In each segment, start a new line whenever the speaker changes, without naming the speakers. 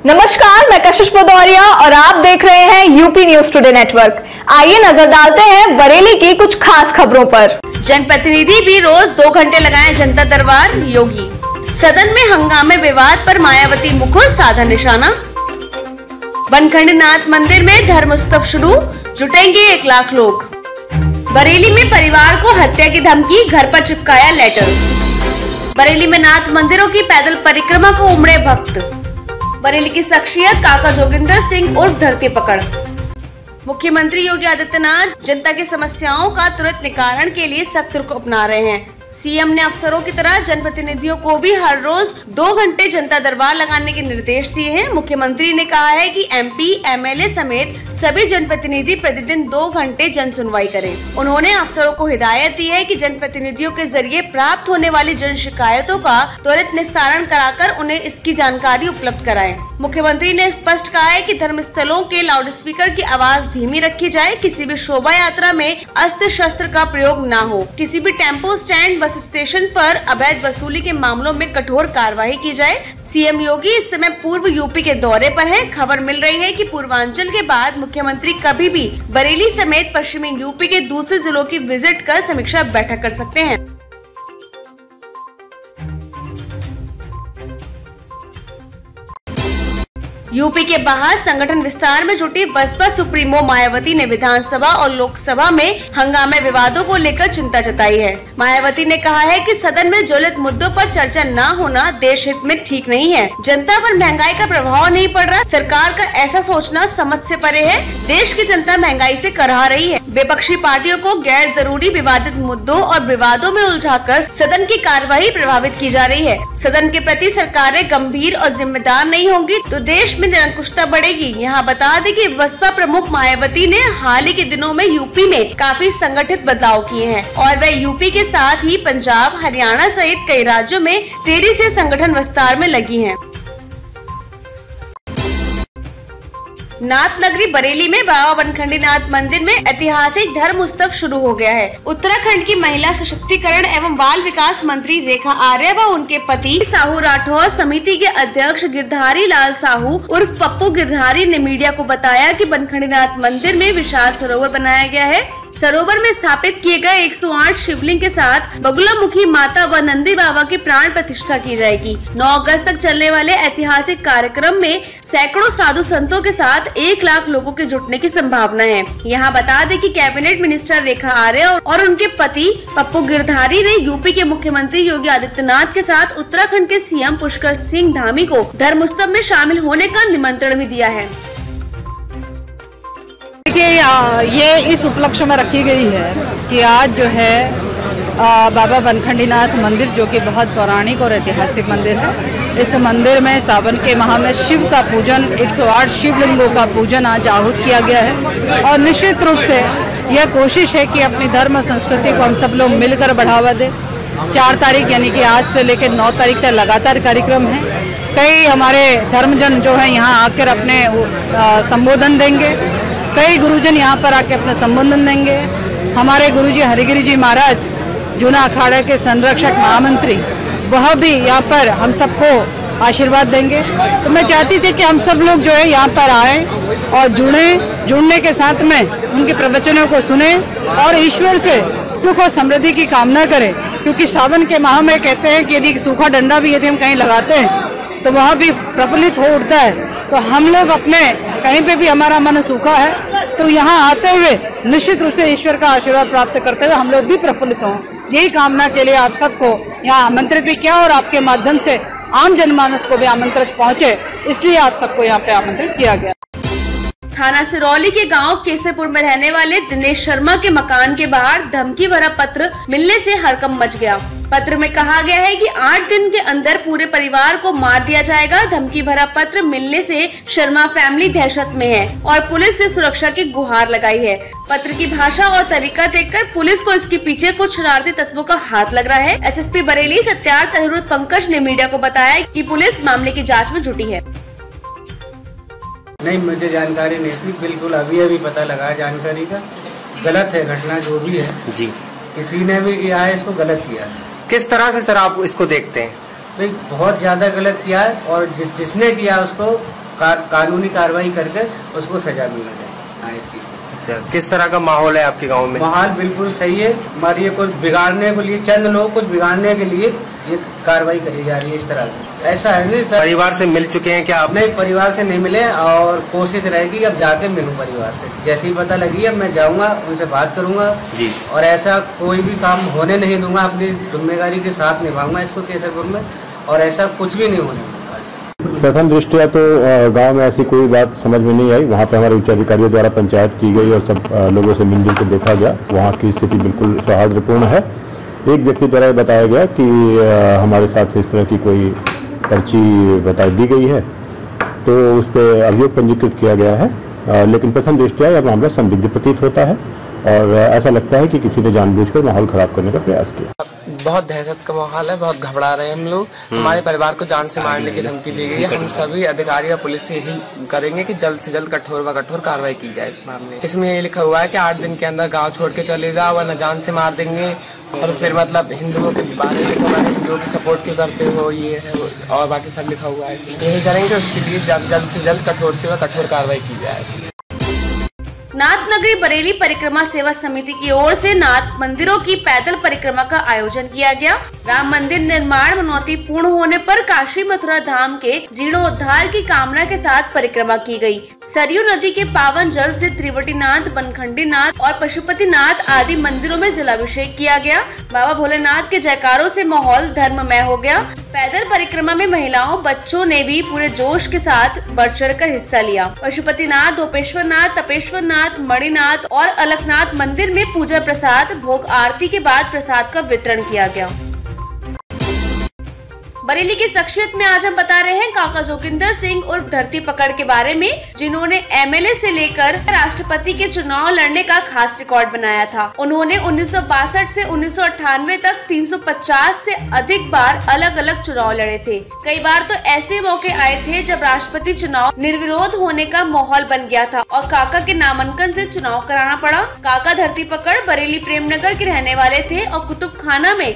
नमस्कार, मैं कशिश भदौरिया और आप देख रहे हैं यूपी न्यूज टुडे नेटवर्क। आइए नजर डालते हैं बरेली की कुछ खास खबरों पर।
जनप्रतिनिधि भी रोज 2 घंटे लगाएं जनता दरबार। योगी सदन में हंगामे विवाद पर मायावती मुखर साधा निशाना। बनखंडीनाथ मंदिर में धर्मोत्सव शुरू, जुटेंगे 1 लाख लोग। बरेली में परिवार को हत्या की धमकी, घर पर चिपकाया लेटर। बरेली में नाथ मंदिरों की पैदल परिक्रमा को उमड़े भक्त। बरेली की शख्सियत काका जोगिंदर सिंह उर्फ धरती पकड़। मुख्यमंत्री योगी आदित्यनाथ जनता की समस्याओं का तुरंत निवारण के लिए सख्त रुख अपना रहे हैं। सीएम ने अफसरों की तरह जनप्रतिनिधियों को भी हर रोज 2 घंटे जनता दरबार लगाने के निर्देश दिए हैं। मुख्यमंत्री ने कहा है कि एमपी, एमएलए समेत सभी जनप्रतिनिधि प्रतिदिन 2 घंटे जन सुनवाई करें। उन्होंने अफसरों को हिदायत दी है कि जनप्रतिनिधियों के जरिए प्राप्त होने वाली जन शिकायतों का त्वरित निस्तारण कराकर उन्हें इसकी जानकारी उपलब्ध कराएं। मुख्यमंत्री ने स्पष्ट कहा है कि धर्मस्थलों के लाउड स्पीकर की आवाज धीमी रखी जाए, किसी भी शोभा यात्रा में अस्त्र शस्त्र का प्रयोग न हो, किसी भी टेम्पो स्टैंड, बस स्टेशन पर अवैध वसूली के मामलों में कठोर कार्रवाई की जाए। सीएम योगी इस समय पूर्व यूपी के दौरे पर हैं। खबर मिल रही है कि पूर्वांचल के बाद मुख्यमंत्री कभी भी बरेली समेत पश्चिमी यूपी के दूसरे जिलों की विजिट कर समीक्षा बैठक कर सकते हैं। यूपी के बाहर संगठन विस्तार में जुटी बसपा सुप्रीमो मायावती ने विधानसभा और लोकसभा में हंगामे विवादों को लेकर चिंता जताई है। मायावती ने कहा है कि सदन में ज्वलित मुद्दों पर चर्चा न होना देश हित में ठीक नहीं है। जनता पर महंगाई का प्रभाव नहीं पड़ रहा, सरकार का ऐसा सोचना समझ से परे है। देश की जनता महंगाई से करहा रही है। विपक्षी पार्टियों को गैर जरूरी विवादित मुद्दों और विवादों में उलझाकर सदन की कार्यवाही प्रभावित की जा रही है। सदन के प्रति सरकारें गंभीर और जिम्मेदार नहीं होंगी तो देश में निरंकुशता बढ़ेगी। यहाँ बता दें कि बसपा प्रमुख मायावती ने हाल ही के दिनों में यूपी में काफी संगठित बदलाव किए हैं और वह यूपी के साथ ही पंजाब, हरियाणा सहित कई राज्यों में तेजी से संगठन विस्तार में लगी हैं। नाथ नगरी बरेली में बाबा बनखंडीनाथ मंदिर में ऐतिहासिक धर्म उत्सव शुरू हो गया है। उत्तराखंड की महिला सशक्तिकरण एवं बाल विकास मंत्री रेखा आर्य व उनके पति साहू राठौर समिति के अध्यक्ष गिरधारी लाल साहू उर्फ पप्पू गिरधारी ने मीडिया को बताया कि बनखंडीनाथ मंदिर में विशाल सरोवर बनाया गया है। सरोवर में स्थापित किए गए 108 शिवलिंग के साथ बगुलामुखी माता व नंदी बाबा की प्राण प्रतिष्ठा की जाएगी। 9 अगस्त तक चलने वाले ऐतिहासिक कार्यक्रम में सैकड़ों साधु संतों के साथ 1 लाख लोगों के जुटने की संभावना है। यहाँ बता दें कि कैबिनेट मिनिस्टर रेखा आर्य और उनके पति पप्पू गिरधारी ने यूपी के मुख्यमंत्री योगी आदित्यनाथ के साथ उत्तराखंड के सीएम पुष्कर सिंह धामी को धर्मोत्सव में शामिल होने का निमंत्रण भी दिया है।
ये इस उपलक्ष्य में रखी गई है कि आज जो है बाबा बनखंडीनाथ मंदिर, जो कि बहुत पौराणिक और ऐतिहासिक मंदिर है, इस मंदिर में सावन के माह में शिव का पूजन, 108 शिवलिंगों का पूजन आज आहूत किया गया है। और निश्चित रूप से यह कोशिश है कि अपनी धर्म संस्कृति को हम सब लोग मिलकर बढ़ावा दें। 4 तारीख यानी कि आज से लेकर 9 तारीख तक लगातार कार्यक्रम है। कई हमारे धर्मजन जो है यहाँ आकर अपने संबोधन देंगे, कई गुरुजन यहाँ पर आके अपना संबोधन देंगे। हमारे गुरुजी हरिगिरी जी महाराज, जूना अखाड़े के संरक्षक महामंत्री, वह भी यहाँ पर हम सबको आशीर्वाद देंगे। तो मैं चाहती थी कि हम सब लोग जो है यहाँ पर आए और जुड़ने के साथ में उनके प्रवचनों को सुने और ईश्वर से सुख और समृद्धि की कामना करें। क्योंकि सावन के माह में कहते हैं कि यदि सूखा डंडा भी यदि हम कहीं लगाते हैं तो वह भी प्रफुल्लित हो उठता है। तो हम लोग अपने कहीं पे भी हमारा मन सूखा है तो यहाँ आते हुए निश्चित रूप से ईश्वर का आशीर्वाद प्राप्त करते हुए हम लोग भी प्रफुल्लित हों। यही कामना के लिए आप सबको यहाँ आमंत्रित भी किया और आपके माध्यम से आम जनमानस को भी आमंत्रित पहुँचे, इसलिए आप सबको यहाँ पे आमंत्रित किया गया।
थाना सिरौली के गांव केसरपुर में रहने वाले दिनेश शर्मा के मकान के बाहर धमकी भरा पत्र मिलने से हड़कंप मच गया। पत्र में कहा गया है कि 8 दिन के अंदर पूरे परिवार को मार दिया जाएगा। धमकी भरा पत्र मिलने से शर्मा फैमिली दहशत में है और पुलिस से सुरक्षा की गुहार लगाई है। पत्र की भाषा और तरीका देखकर पुलिस को इसके पीछे कुछ शरारती तत्वों का हाथ लग रहा है। एसएसपी बरेली सत्यार्थ अनिरुद्ध पंकज ने मीडिया को बताया कि पुलिस मामले की जाँच में जुटी है।
नहीं, मुझे जानकारी नहीं थी, बिल्कुल अभी पता लगा जानकारी का। गलत है घटना जो भी है जी, किसी ने भी किया है इसको गलत किया है।
किस तरह से सर आप इसको देखते हैं?
भाई बहुत ज्यादा गलत किया है और जिसने किया उसको कानूनी कार्रवाई करके उसको सजा मिलना चाहिए। इस चीज
अच्छा, किस तरह का माहौल है आपके गांव में?
माहौल बिल्कुल सही है। हमारी ये कुछ बिगाड़ने के लिए, चंद लोग कुछ बिगाड़ने के लिए ये कार्रवाई करी जा रही है इस तरह की। ऐसा है नहीं सर।
परिवार से मिल चुके हैं क्या आप?
नहीं, परिवार से नहीं मिले और कोशिश रहेगी अब जाके मिलूं परिवार से। जैसे ही पता लगी अब मैं जाऊंगा, उनसे बात करूंगा जी। और ऐसा कोई भी काम होने नहीं दूंगा, अपनी जिम्मेदारी के साथ निभाऊंगा इसको केसरपुर में, और ऐसा कुछ भी नहीं होने दूंगा।
प्रथम दृष्टया तो गांव में ऐसी कोई बात समझ में नहीं आई। वहां पर हमारे उच्च अधिकारियों द्वारा पंचायत की गई और सब लोगों से मिलजुल कर देखा गया। वहां की स्थिति बिल्कुल सौहार्दपूर्ण है। एक व्यक्ति द्वारा बताया गया कि हमारे साथ इस तरह की कोई पर्ची बता दी गई है, तो उस पर अभियोग पंजीकृत किया गया है। लेकिन प्रथम दृष्टया यह मामला संदिग्ध प्रतीत होता है और ऐसा लगता है कि किसी ने जानबूझकर माहौल खराब करने का प्रयास किया।
बहुत दहशत का माहौल है, बहुत घबरा रहे हैं हम लोग। हमारे परिवार को जान से मारने की धमकी दी गई है। हम सभी अधिकारी और पुलिस से यही करेंगे कि जल्द से जल्द कठोर व कठोर कार्रवाई की जाए इस मामले। इसमें ये लिखा हुआ है कि 8 दिन के अंदर गांव छोड़ के चले जाओ वरना जान से मार देंगे। और फिर मतलब हिंदुओं के बारे में लिखा हुआ है, हिंदुओं की सपोर्ट क्यों करते हो, ये है और बाकी सब लिखा हुआ है। यही करेंगे, उसके लिए जल्द से जल्द कठोर से कठोर कार्रवाई की जाए।
नाथ नगरी बरेली परिक्रमा सेवा समिति की ओर से नाथ मंदिरों की पैदल परिक्रमा का आयोजन किया गया। राम मंदिर निर्माण मनौती पूर्ण होने पर काशी मथुरा धाम के जीर्णोद्धार की कामना के साथ परिक्रमा की गई। सरयू नदी के पावन जल से त्रिवटीनाथ, बनखंडीनाथ और पशुपतिनाथ आदि मंदिरों में जलाभिषेक किया गया। बाबा भोलेनाथ के जयकारों से माहौल धर्ममय हो गया। पैदल परिक्रमा में महिलाओं, बच्चों ने भी पूरे जोश के साथ बढ़ चढ़कर हिस्सा लिया। पशुपतिनाथ, दोपेश्वरनाथ, तपेश्वरनाथ, मणिनाथ और अलखनाथ मंदिर में पूजा प्रसाद, भोग आरती के बाद प्रसाद का वितरण किया गया। बरेली की शख्सियत में आज हम बता रहे हैं काका जोगिंदर सिंह उर्फ धरती पकड़ के बारे में, जिन्होंने एमएलए से लेकर राष्ट्रपति के चुनाव लड़ने का खास रिकॉर्ड बनाया था। उन्होंने 1962 से 1998 तक 350 से अधिक बार अलग अलग चुनाव लड़े थे। कई बार तो ऐसे मौके आए थे जब राष्ट्रपति चुनाव निर्विरोध होने का माहौल बन गया था और काका के नामांकन से चुनाव कराना पड़ा। काका धरती पकड़ बरेली प्रेमनगर के रहने वाले थे और कुतुब खाना में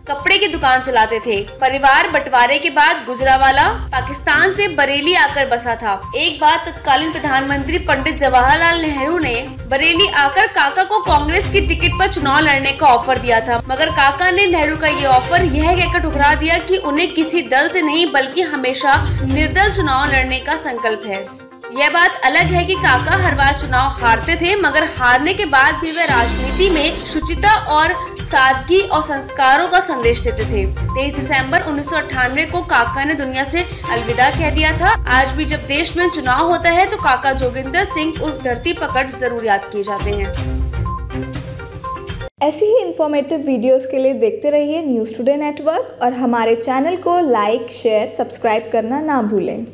कपड़े की दुकान चलाते थे। परिवार बंटवारे के बाद गुजरावाला पाकिस्तान से बरेली आकर बसा था। एक बार तत्कालीन प्रधानमंत्री पंडित जवाहरलाल नेहरू ने बरेली आकर काका को कांग्रेस की टिकट पर चुनाव लड़ने का ऑफर दिया था, मगर काका ने नेहरू का ये ऑफर यह कहकर ठुकरा दिया कि उन्हें किसी दल से नहीं बल्कि हमेशा निर्दल चुनाव लड़ने का संकल्प है। यह बात अलग है कि काका हर बार चुनाव हारते थे, मगर हारने के बाद भी वे राजनीति में शुचिता और सादगी और संस्कारों का संदेश देते थे। 23 दिसंबर 1998 को काका ने दुनिया से अलविदा कह दिया था। आज भी जब देश में चुनाव होता है तो काका जोगिंदर सिंह उर्फ धरती पकड़ जरूर याद किए जाते हैं।
ऐसी ही इंफॉर्मेटिव वीडियोस के लिए देखते रहिए न्यूज़ टुडे नेटवर्क और हमारे चैनल को लाइक, शेयर, सब्सक्राइब करना ना भूलें।